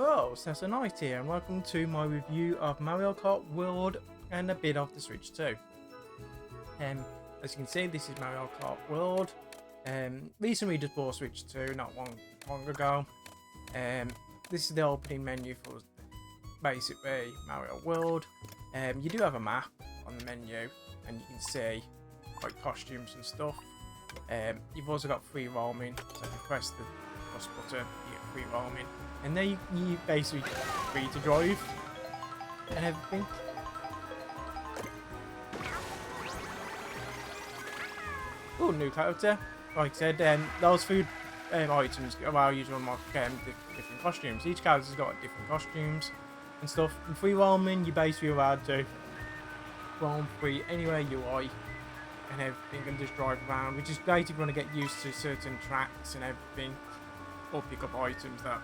Hello, Sessa Knight here, and welcome to my review of Mario Kart World and a bit of the Switch 2. As you can see, this is Mario Kart World. Recently just bought Switch 2, not long ago. This is the opening menu for basically Mario World. You do have a map on the menu, and you can see like costumes and stuff. You've also got free roaming, so if you press the plus button, you get free roaming. And then you basically free to drive and everything. Oh, new character. Like I said, those food items allow you to unlock different costumes. Each character's got different costumes and stuff. In free roaming, you're basically allowed to roam free anywhere you like and everything and just drive around, which is great if you want to get used to certain tracks and everything, or pick up items that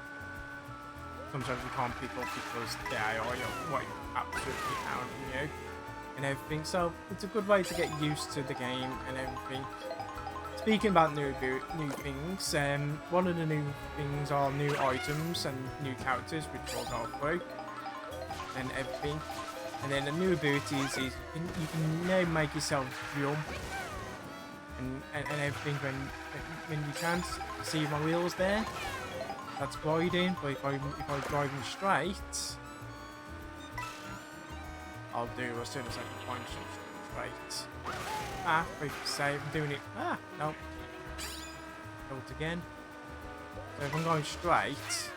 sometimes you can't pick up because the AI are like absolutely hounding you and everything. So it's a good way to get used to the game and everything. Speaking about new things, one of the new things are new items and new characters, which we'll go through and everything. And then the new abilities is you can now make yourself jump and everything when you can't see my wheels there. That's gliding, but if I'm driving straight, I'll do as soon as I can find something straight. Wait, say I'm doing it. No. Do it again. So if I'm going straight,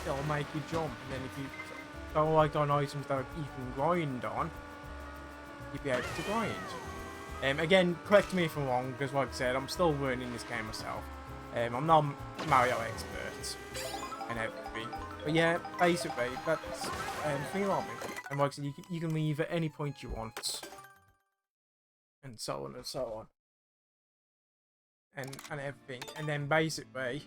it'll make you jump. And then if you go like on items that you can grind on, you'll be able to grind. Again, correct me if I'm wrong, because like I said, I'm still learning this game myself. I'm not a Mario expert and everything, but yeah, basically that's free roaming. And like I said, you can leave at any point you want, and so on and so on, and everything. And then basically,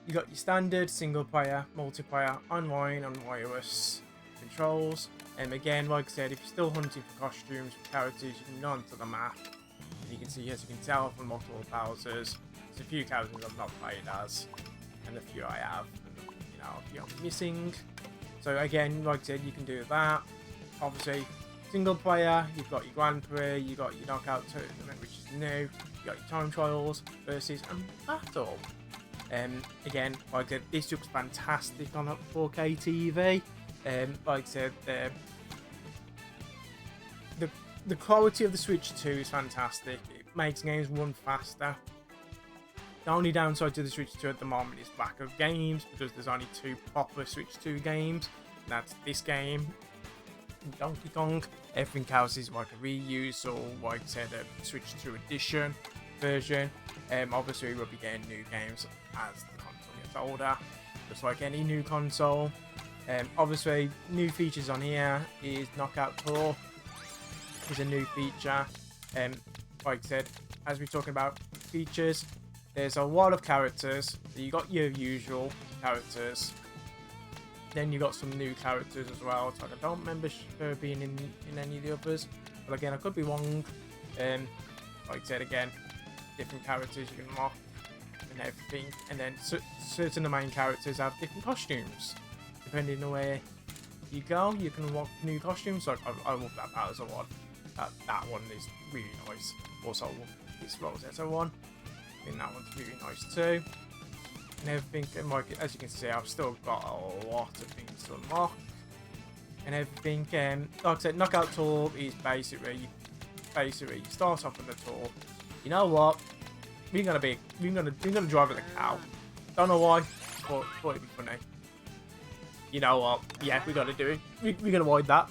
you got your standard single player, multiplayer, online, and wireless controls. And again, like I said, if you're still hunting for costumes for characters, you can go onto the map. You can see, as you can tell from multiple Bowsers, there's a few characters I've not played as, and a few I have, and a few I'm missing. So again, like I said, you can do that. Obviously, single player, you've got your Grand Prix, you've got your Knockout Tournament, which is new, you've got your Time Trials, Versus, and Battle. Again, like I said, this looks fantastic on a 4K TV. Like I said, the quality of the Switch 2 is fantastic. It makes games run faster. The only downside to the Switch 2 at the moment is lack of games, because there's only two proper Switch 2 games. And that's this game, Donkey Kong. Everything else is like a reuse, or like I said, a Switch 2 edition version. Obviously, we'll be getting new games as the console gets older, just like any new console. Obviously, new features on here is Knockout Tour. Is a new feature. Like I said, as we're talking about features, there's a lot of characters. So you got your usual characters, then you got some new characters as well. So I don't remember her being in any of the others, but again, I could be wrong. Like I said, again, different characters you can unlock and everything, and then certain of the main characters have different costumes depending on where you go. You can unlock new costumes. Like I love that Bowser one. That one is really nice. Also, this Rosetta one. I think that one's really nice too. And everything, and like as you can see, I've still got a lot of things to unlock and everything. Like I said, Knockout Tour is basically you start off with the tour. You know what? We're gonna drive with a cow. Don't know why, but thought it'd be funny. You know what? Yeah, we gotta do it. We're gonna avoid that.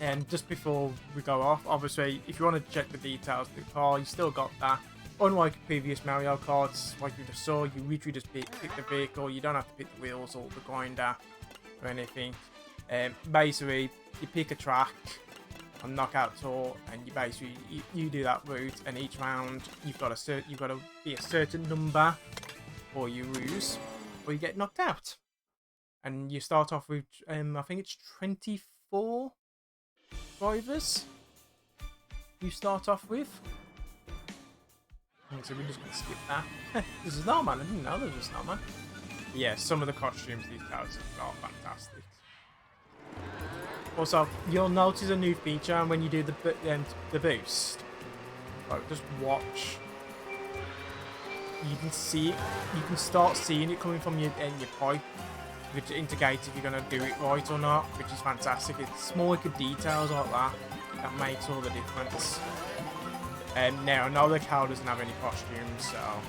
And just before we go off, obviously, if you want to check the details of the car, you still got that. Unlike previous Mario Karts, like you just saw, you literally just pick the vehicle. You don't have to pick the wheels or the grinder or anything. Basically, you pick a track on Knockout Tour, and you basically you do that route. And each round, you've got to be a certain number, or you lose, or you get knocked out. And you start off with, I think it's 24. Drivers you start off with. So we're just going to skip that. There's a snowman. I didn't know there was a snowman. Yeah, some of the costumes these characters are fantastic. Also, you'll notice a new feature when you do the boost. Like, just watch. You can see it. You can start seeing it coming from your pipe, which indicates if you're gonna do it right or not, which is fantastic. It's small little details like that that makes all the difference. Now, I know the cow doesn't have any costumes, so.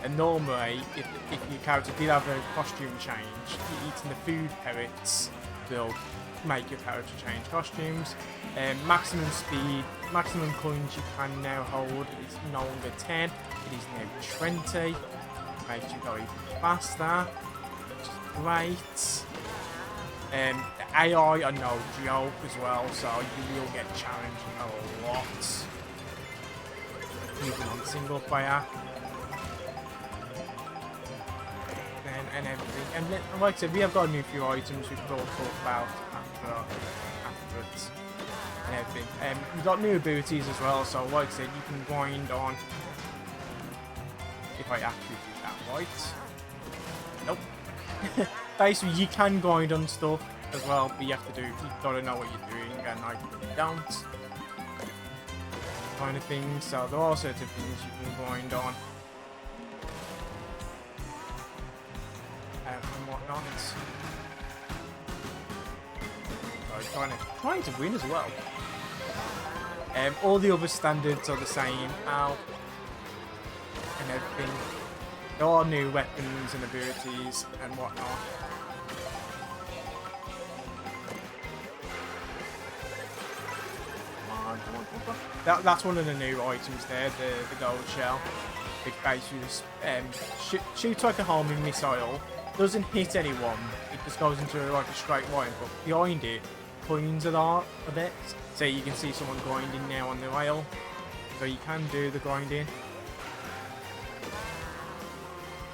And normally, if your character did have a costume change, eating the food pellets will make your character change costumes. Maximum speed, maximum coins you can now hold is no longer 10, it is now 20. Makes you go even faster, which is great. The AI are no joke as well, so you will get challenged a lot. Even on single player. And everything. And then, like I said, we have got a new few items which we'll talk about afterwards. And everything. We've got new abilities as well, so like I said, you can grind on. If I actually do that right. Nope. Basically, you can grind on stuff as well, but you've gotta know what you're doing, and I don't. Kind of things, so there are certain things you can grind on. And whatnot. So trying to win as well. All the other standards are the same now. And everything. There are new weapons and abilities and whatnot. That's one of the new items there, the gold shell. Which basically shoots like a homing missile. Doesn't hit anyone, it just goes into like a straight line, but behind it, coins are a bit. So you can see someone grinding now on the rail. So you can do the grinding.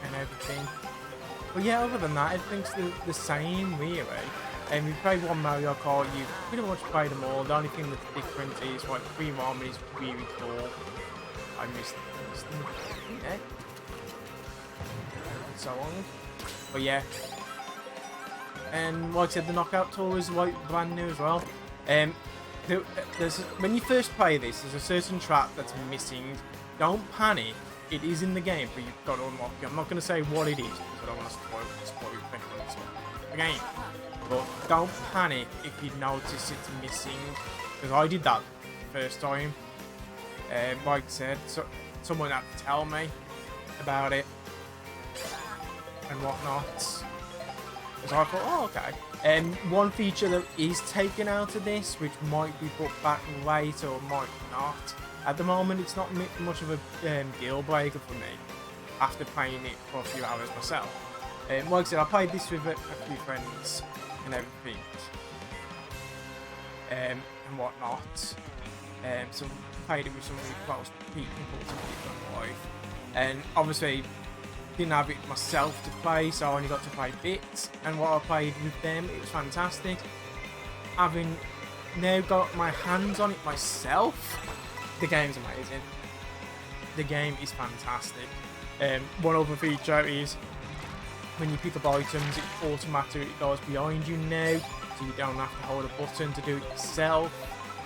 And everything. But yeah, other than that, everything's the same really. And we played one Mario Kart, you pretty much played them all. The only thing that's different is like 3 Ramen is really cool. I missed them. Yeah. And so on. But yeah, and like I said, the knockout tour is like brand new as well. When you first play this, there's a certain track that's missing. Don't panic, it is in the game, but you've got to unlock it. I'm not going to say what it is because I don't want to spoil the game. But don't panic if you notice it's missing, because I did that first time. Like I said, someone had to tell me about it. And whatnot. So I thought, oh, okay. One feature that is taken out of this, which might be put back later or might not. At the moment, it's not much of a deal breaker for me, after playing it for a few hours myself. Like I said, I played this with a few friends and everything. And whatnot. So played it with some really close people in my life. And obviously, didn't have it myself to play, so I only got to play bits, and what I played with them, it was fantastic. Having now got my hands on it myself, the game's amazing. The game is fantastic. One other feature is when you pick up items, it automatically goes behind you now, so you don't have to hold a button to do it yourself,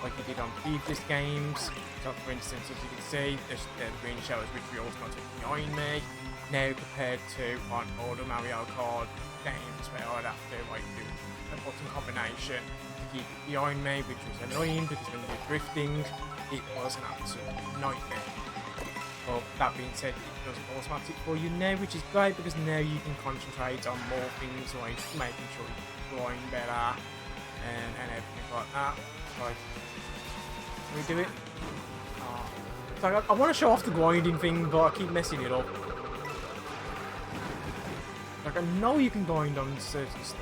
like you did on previous games. So for instance, as you can see, there's the green shell is literally automatically behind me. Now compared to on older Mario Kart games where I'd have to like do a button combination to keep it behind me, which was annoying because when you're drifting, it was an absolute nightmare. But that being said, it does automatic for you now, which is great because now you can concentrate on more things like making sure you're flying better and everything like that. Like, can we do it? So I want to show off the grinding thing, but I keep messing it up. Like, I know you can grind on certain stuff.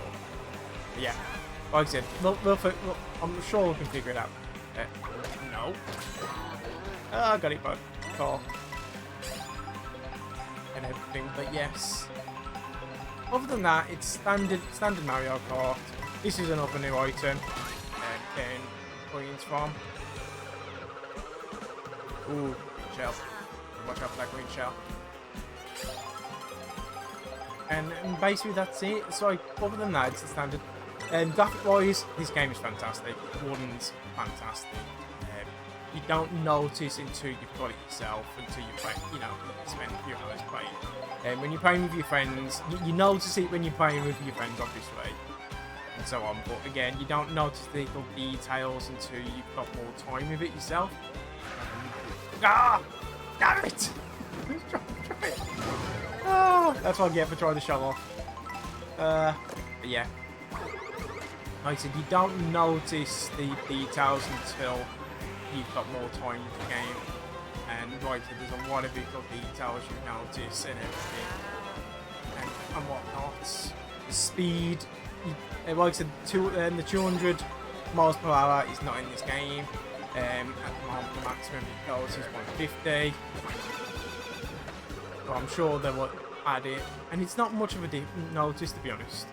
But yeah, like I said, I'm sure we can figure it out. No. I got it, bud. Cool. And everything, but yes. Other than that, it's standard Mario Kart. This is another new item. Getting coins from. Ooh, shell. Watch out for that green shell. and basically that's it. So like, other than that, it's the standard. And graphic-wise, this game is fantastic. One's fantastic. You don't notice until you've got it yourself, until you play, you know, you spend a few hours playing. And when you're playing with your friends, you notice it when you're playing with your friends, obviously, and so on. But again, you don't notice the little details until you've got more time with it yourself. Ah! Damn it! Try it. Ah, that's what I get for trying to show off. But yeah. Like I said, you don't notice the details until you've got more time with the game. And like I said, there's a lot of little details you notice and everything. And whatnot. The speed, like I said, the 200 miles per hour is not in this game. At the moment, the maximum it goes is 150. So I'm sure they will add it. And it's not much of a notice, to be honest.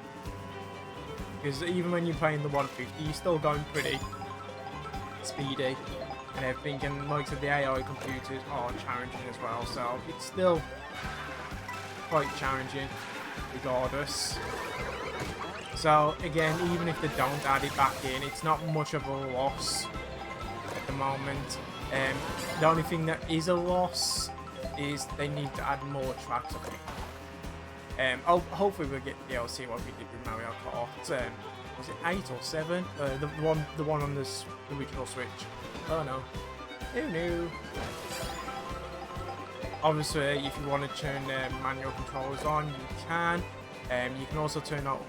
Because even when you're playing the 150, you're still going pretty speedy and everything. And like I said, the AI computers are challenging as well. So it's still quite challenging regardless. So again, even if they don't add it back in, it's not much of a loss at the moment. The only thing that is a loss is they need to add more tracks, I think. Hopefully we'll get DLC what we did with Mario Kart. Was it 8 or 7? The one on this original Switch. Oh no. Who knew? Obviously, if you want to turn manual controllers on, you can. You can also turn out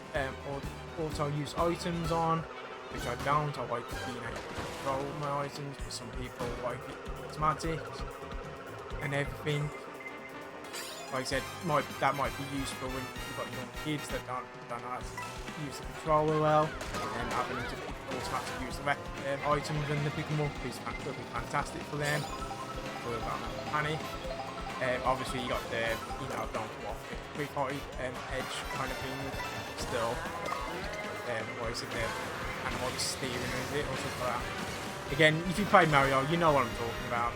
auto use items on, which I don't. I like being able to control my items, but some people like it automatic and everything. Like I said, that might be useful when you've got young kids that don't know how to use the controller well, and having them to automatically use the items when they pick them up will be fantastic for them. So that panic. Obviously, you got the don't go off the 340 edge kind of thing still. What is it? The analog steering is it or something like that. Again, if you play Mario, you know what I'm talking about.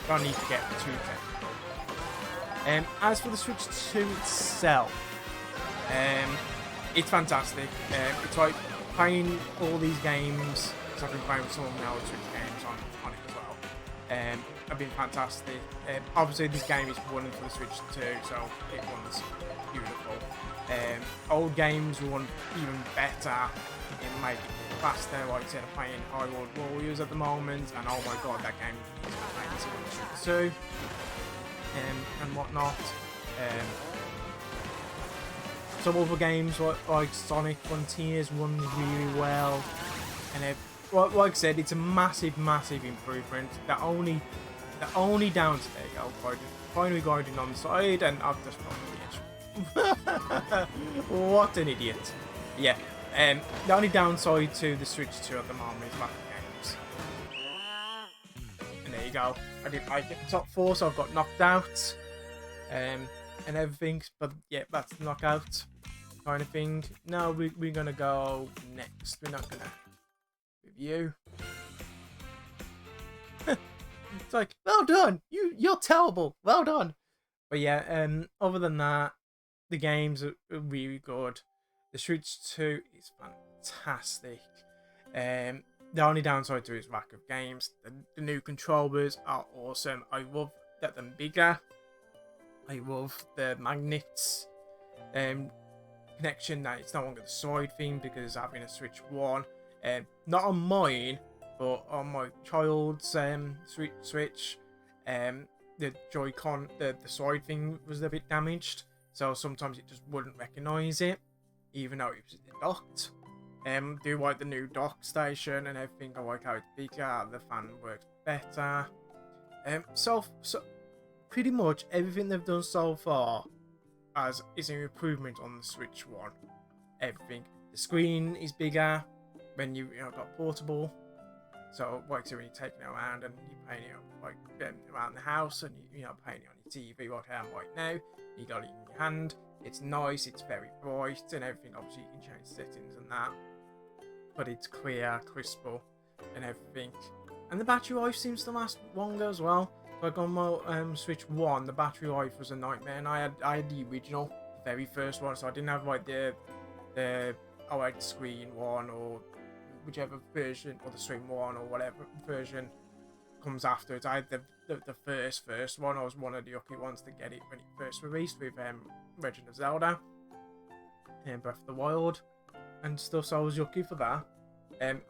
Don't need to get too technical. As for the Switch 2 itself, it's fantastic. It's like playing all these games, because I've been playing with some of my old Switch games on it as well. Have been fantastic. Obviously, this game is running for the Switch 2, so it runs beautiful. Old games run even better. It make it faster. Like I said, I'm playing Hyrule Warriors at the moment, and oh my god, that game is amazing on the Switch 2. And whatnot. Some other games like Sonic Frontiers run really well, and like I said, it's a massive improvement. The only downside, there you go, finally guiding on the side, and I've just gone the edge. What an idiot! Yeah, the only downside to the Switch 2 at the moment is lack of games. And there you go. I didn't make it top 4, so I've got knocked out, and everything. But yeah, that's the knockout kind of thing. Now we're gonna go next. We're not gonna review. It's like, well done. You're terrible. Well done. But yeah, other than that, the games are really good. The Switch 2 is fantastic. The only downside to it is lack of games. The new controllers are awesome. I love that they're bigger. I love the magnets connection, that it's no longer the side thing, because having a Switch 1, not on mine, but on my child's Switch, the Joy-Con, the side thing was a bit damaged, so sometimes it just wouldn't recognise it, even though it was docked. Do like the new dock station and everything. I like how it's bigger, the fan works better. So pretty much everything they've done so far is an improvement on the Switch 1. Everything. The screen is bigger when you got portable. So like when you're taking it around and you're playing it like around the house, and you're playing it on your TV like I am right now. You got it in your hand. It's nice, it's very bright and everything. Obviously you can change settings and that, but it's clear, crisper and everything. And the battery life seems to last longer as well. Like on my Switch 1, the battery life was a nightmare, and I had the original very first one, so I didn't have like the OLED screen one or whichever version, or the stream one or whatever version comes afterwards. I had the first one. I was one of the lucky ones to get it when it first released with Legend of Zelda and Breath of the Wild and stuff, so I was lucky for that.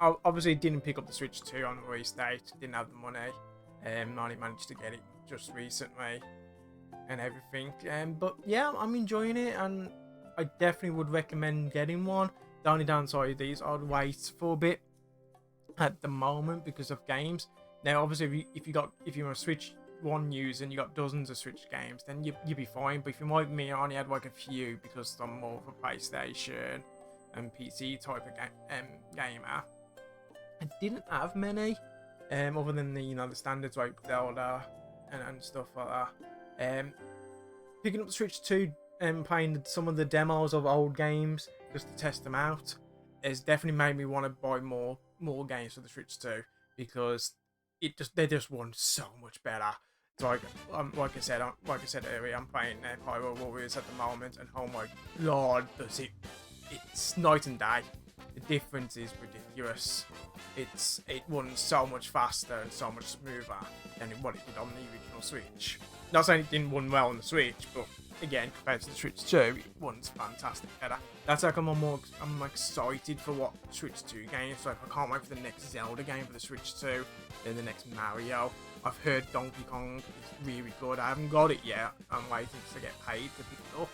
I obviously didn't pick up the Switch 2 on the release date, didn't have the money. I only managed to get it just recently and everything. But yeah, I'm enjoying it, and I definitely would recommend getting one. The only downside of these, I'd wait for a bit at the moment because of games. Now, obviously, if you're a Switch 1 user and you got dozens of Switch games, then you'd be fine. But if you're like me, I only had like a few because I'm more of a PlayStation and PC type of gamer. I didn't have many, other than the the standards like Zelda and stuff like that. Picking up the Switch 2 and playing some of the demos of old games just to test them out has definitely made me want to buy more games for the Switch 2 because they just run so much better. It's like like I said earlier, I'm playing Pyro Warriors at the moment, and oh my god, it's night and day. The difference is ridiculous. It runs so much faster and so much smoother than what it did on the original Switch. Not saying it didn't run well on the Switch, but again, compared to the Switch 2, it runs fantastic better. That's like I'm excited for what Switch 2 games. Like I can't wait for the next Zelda game for the Switch 2, then the next Mario. I've heard Donkey Kong is really good. I haven't got it yet. I'm waiting to get paid to pick it up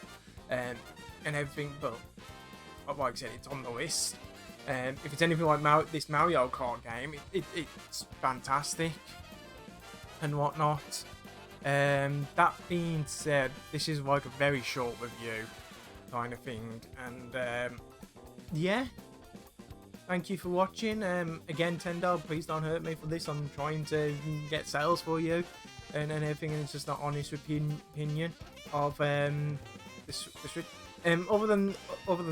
and everything. But like I said, it's on the list. If it's anything like this Mario Kart game, it's fantastic and whatnot. That being said, this is like a very short review kind of thing, and yeah, thank you for watching. Again, Tendo, please don't hurt me for this. I'm trying to get sales for you and everything, and it's just not honest opinion of the Switch. Other than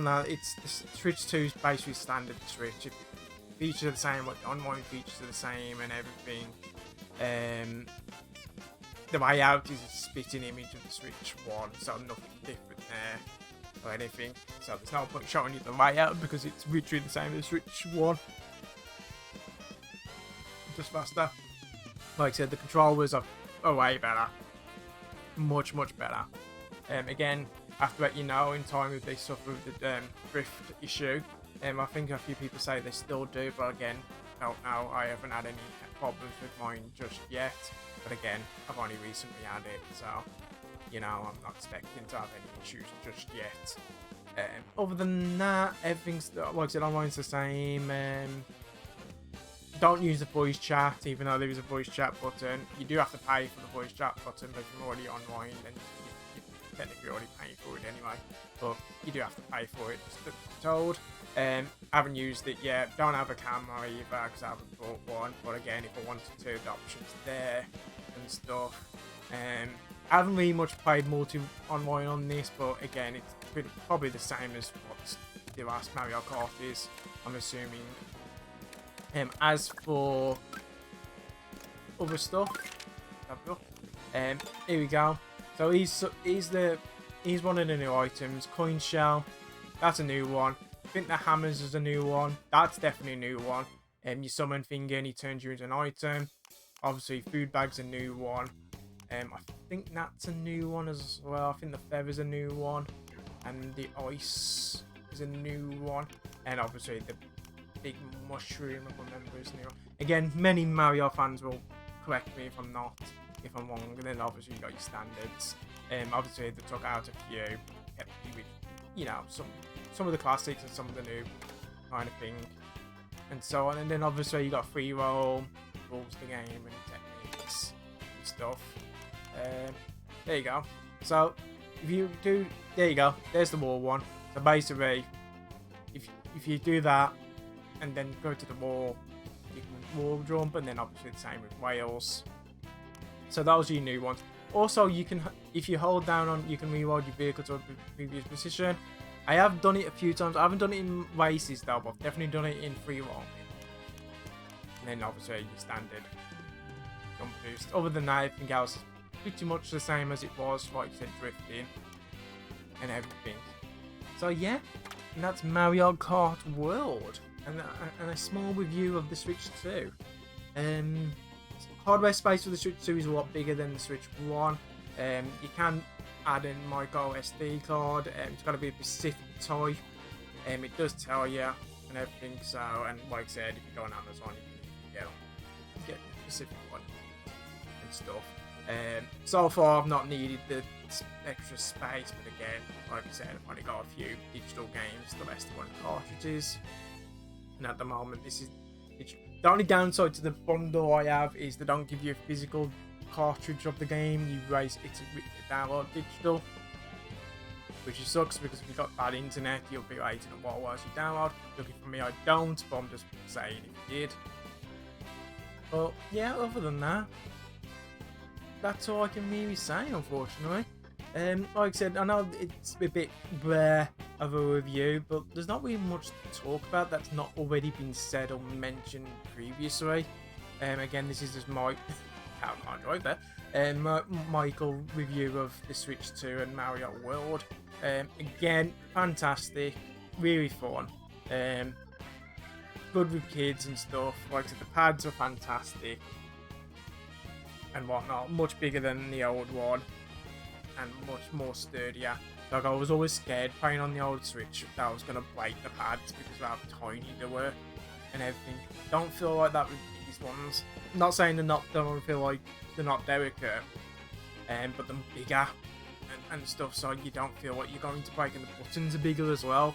that, it's the Switch 2 is basically standard Switch. Features are the same, like the online features are the same and everything. The layout is a spitting image of the Switch 1, so nothing different there or anything. So there's no point showing you the layout because it's literally the same as Switch 1. Just faster. Like I said, the controllers are way better. Much better. Again, I have to let you know in time if they suffer with the drift issue. I think a few people say they still do, but again, I don't know. I haven't had any problems with mine just yet. But again, I've only recently had it, so I'm not expecting to have any issues just yet. Other than that, everything's like I said, online's the same. Don't use the voice chat, even though there is a voice chat button. You do have to pay for the voice chat button, but if you're already online, then you're technically already paying for it anyway. But you do have to pay for it, just to be told. I haven't used it yet. Don't have a camera either because I haven't bought one. But again, if I wanted to, the option's there and stuff. I haven't really much played multi online on this, but again, it's probably the same as what the last Mario Kart is, I'm assuming. As for other stuff, here we go. So he's one of the new items. Coin shell, that's a new one. I think the hammers is a new one. That's definitely a new one. You summon finger and he turns you into an item. Obviously, food bag's a new one. I think that's a new one as well. I think the feather's a new one, and the ice is a new one, and obviously the big mushroom, I remember, is new. Again, many Mario fans will correct me if I'm wrong. And then obviously you got your standards. Obviously they took out a few, kept with some of the classics and some of the new kind of thing, and so on. And then obviously you got free roll, rules the game, and techniques and stuff. There you go. So if you do, there you go. There's the wall one. So basically, if you do that and then go to the wall, you can wall jump, and then obviously the same with whales. So those are your new ones. Also, you can, if you hold down on, you can reload your vehicle to a previous position. I have done it a few times. I haven't done it in races though, but I've definitely done it in free roaming. And then obviously your standard jump boost. Other than that, everything else is pretty much the same as it was, like I said, drifting and everything. So yeah, and that's Mario Kart World, and a small review of the Switch 2. Hardware space for the Switch 2 is a lot bigger than the Switch 1. You can add in micro SD card. It's got to be a specific type. It does tell you and everything. So, and like I said, if you go on Amazon, you can get the specific one and stuff. So far, I've not needed the extra space, but again, like I said, I've only got a few digital games. The rest are on cartridges, and at the moment, this is the only downside to the bundle I have is they don't give you a physical cartridge of the game. You raise it's a download digital, which sucks because if you've got bad internet, you'll be waiting a while whilst you download. Looking for me, I don't, but I'm just saying if you did. But yeah, other than that, that's all I can really say, unfortunately. Like I said, I know it's a bit rare of a review, but there's not really much to talk about that's not already been said or mentioned previously. Again, this is just my how can't drive there. Michael review of the Switch 2 and Mario World. Again, fantastic, really fun. Good with kids and stuff. Like I said, the pads are fantastic and whatnot. Much bigger than the old one and much more sturdier. Like I was always scared playing on the old Switch that I was gonna break the pads because of how tiny they were and everything. Don't feel like that with these ones. I'm not saying don't feel like they're not delicate, but they're bigger and stuff, so you don't feel like you're going to break, and the buttons are bigger as well.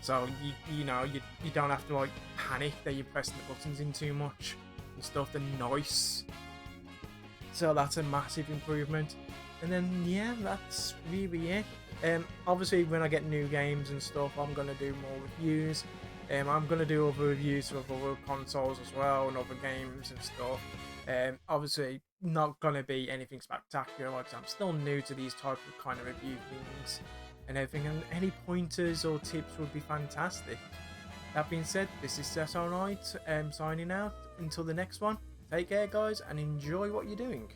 So you know you don't have to like panic that you're pressing the buttons in too much and stuff. They're nice. So that's a massive improvement. And then yeah, that's really it. Obviously when I get new games and stuff, I'm gonna do more reviews. I'm gonna do other reviews of other consoles as well and other games and stuff. Obviously not gonna be anything spectacular, like I'm still new to these type of kind of review things and everything. And any pointers or tips would be fantastic. That being said, this is Seto Knight signing out. Until the next one, take care guys and enjoy what you're doing.